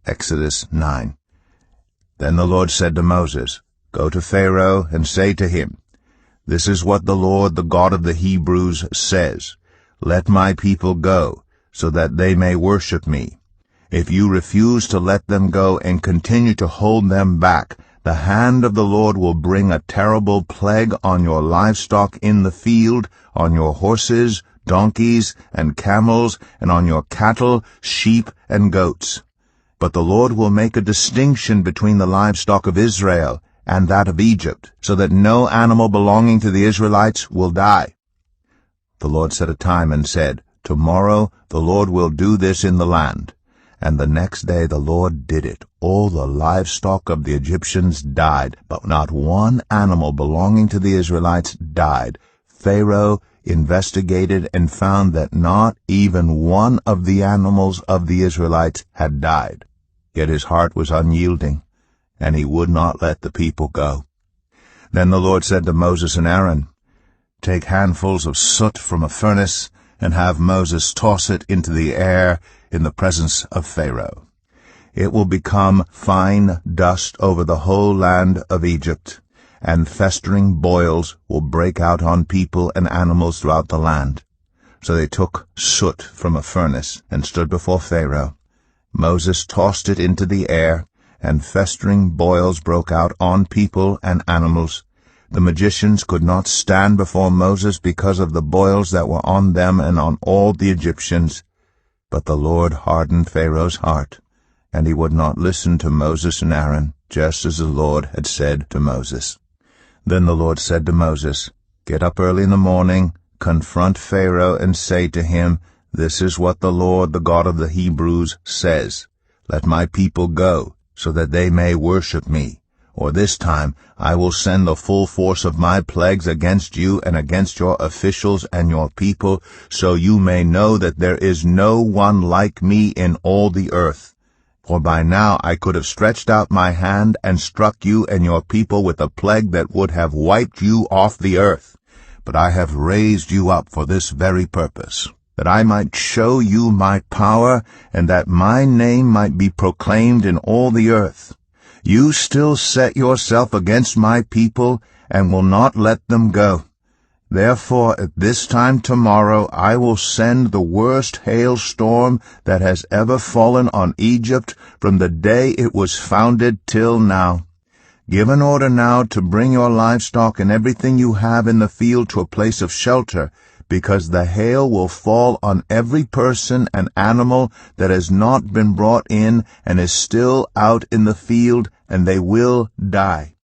Exodus 9. Then the Lord said to Moses, "Go to Pharaoh and say to him, 'This is what the Lord, the God of the Hebrews, says. Let my people go, so that they may worship me. If you refuse to let them go and continue to hold them back, the hand of the Lord will bring a terrible plague on your livestock in the field, on your horses, donkeys, and camels, and on your cattle, sheep, and goats. But the Lord will make a distinction between the livestock of Israel and that of Egypt, so that no animal belonging to the Israelites will die.' The Lord set a time and said, 'Tomorrow the Lord will do this in the land.' And the next day the Lord did it. All the livestock of the Egyptians died, but not one animal belonging to the Israelites died. Pharaoh investigated and found that not even one of the animals of the Israelites had died. Yet his heart was unyielding, and he would not let the people go. Then the Lord said to Moses and Aaron, 'Take handfuls of soot from a furnace, and have Moses toss it into the air in the presence of Pharaoh. It will become fine dust over the whole land of Egypt, and festering boils will break out on people and animals throughout the land.' So they took soot from a furnace and stood before Pharaoh. Moses tossed it into the air, and festering boils broke out on people and animals. The magicians could not stand before Moses because of the boils that were on them and on all the Egyptians. But the Lord hardened Pharaoh's heart, and he would not listen to Moses and Aaron, just as the Lord had said to Moses. Then the Lord said to Moses, 'Get up early in the morning, confront Pharaoh, and say to him, This is what the Lord, the God of the Hebrews, says. Let my people go, so that they may worship me. Or this time I will send the full force of my plagues against you and against your officials and your people, so you may know that there is no one like me in all the earth. For by now I could have stretched out my hand and struck you and your people with a plague that would have wiped you off the earth. But I have raised you up for this very purpose, that I might show you my power, and that my name might be proclaimed in all the earth. You still set yourself against my people, and will not let them go. Therefore at this time tomorrow I will send the worst hailstorm that has ever fallen on Egypt from the day it was founded till now. Give an order now to bring your livestock and everything you have in the field to a place of shelter, because the hail will fall on every person and animal that has not been brought in and is still out in the field, and they will die.'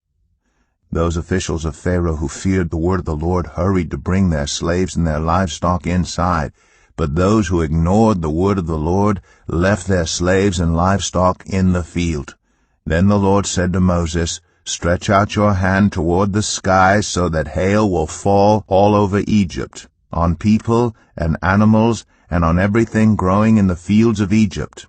Those officials of Pharaoh who feared the word of the Lord hurried to bring their slaves and their livestock inside, but those who ignored the word of the Lord left their slaves and livestock in the field. Then the Lord said to Moses, 'Stretch out your hand toward the sky so that hail will fall all over Egypt, on people and animals, and on everything growing in the fields of Egypt.'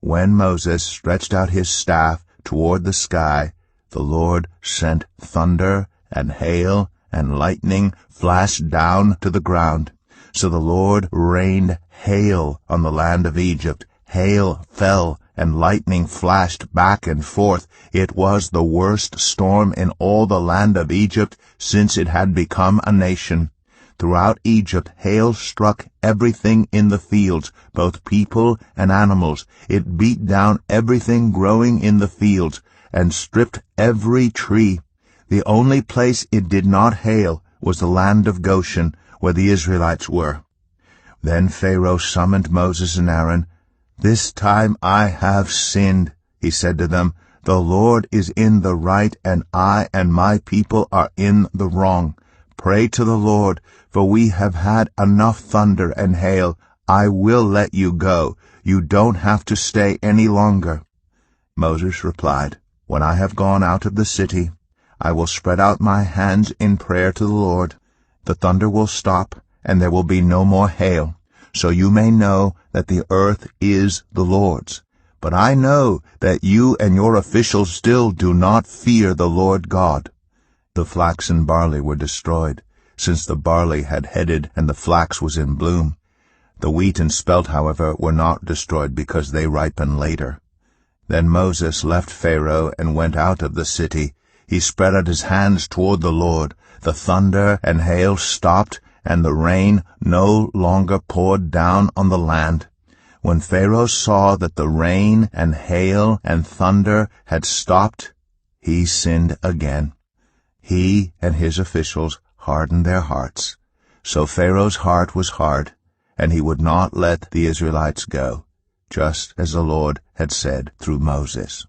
When Moses stretched out his staff toward the sky, the Lord sent thunder and hail and lightning flashed down to the ground. So the Lord rained hail on the land of Egypt. Hail fell and lightning flashed back and forth. It was the worst storm in all the land of Egypt since it had become a nation. Throughout Egypt hail struck everything in the fields, both people and animals. It beat down everything growing in the fields, and stripped every tree. The only place it did not hail was the land of Goshen, where the Israelites were. Then Pharaoh summoned Moses and Aaron. 'This time I have sinned,' he said to them. 'The Lord is in the right, and I and my people are in the wrong. Pray to the Lord, for we have had enough thunder and hail. I will let you go. You don't have to stay any longer.' Moses replied, 'When I have gone out of the city, I will spread out my hands in prayer to the Lord. The thunder will stop, and there will be no more hail, so you may know that the earth is the Lord's. But I know that you and your officials still do not fear the Lord God.' The flax and barley were destroyed, since the barley had headed and the flax was in bloom. The wheat and spelt, however, were not destroyed because they ripen later. Then Moses left Pharaoh and went out of the city. He spread out his hands toward the Lord. The thunder and hail stopped, and the rain no longer poured down on the land. When Pharaoh saw that the rain and hail and thunder had stopped, he sinned again. He and his officials hardened their hearts. So Pharaoh's heart was hard, and he would not let the Israelites go, just as the Lord had said through Moses.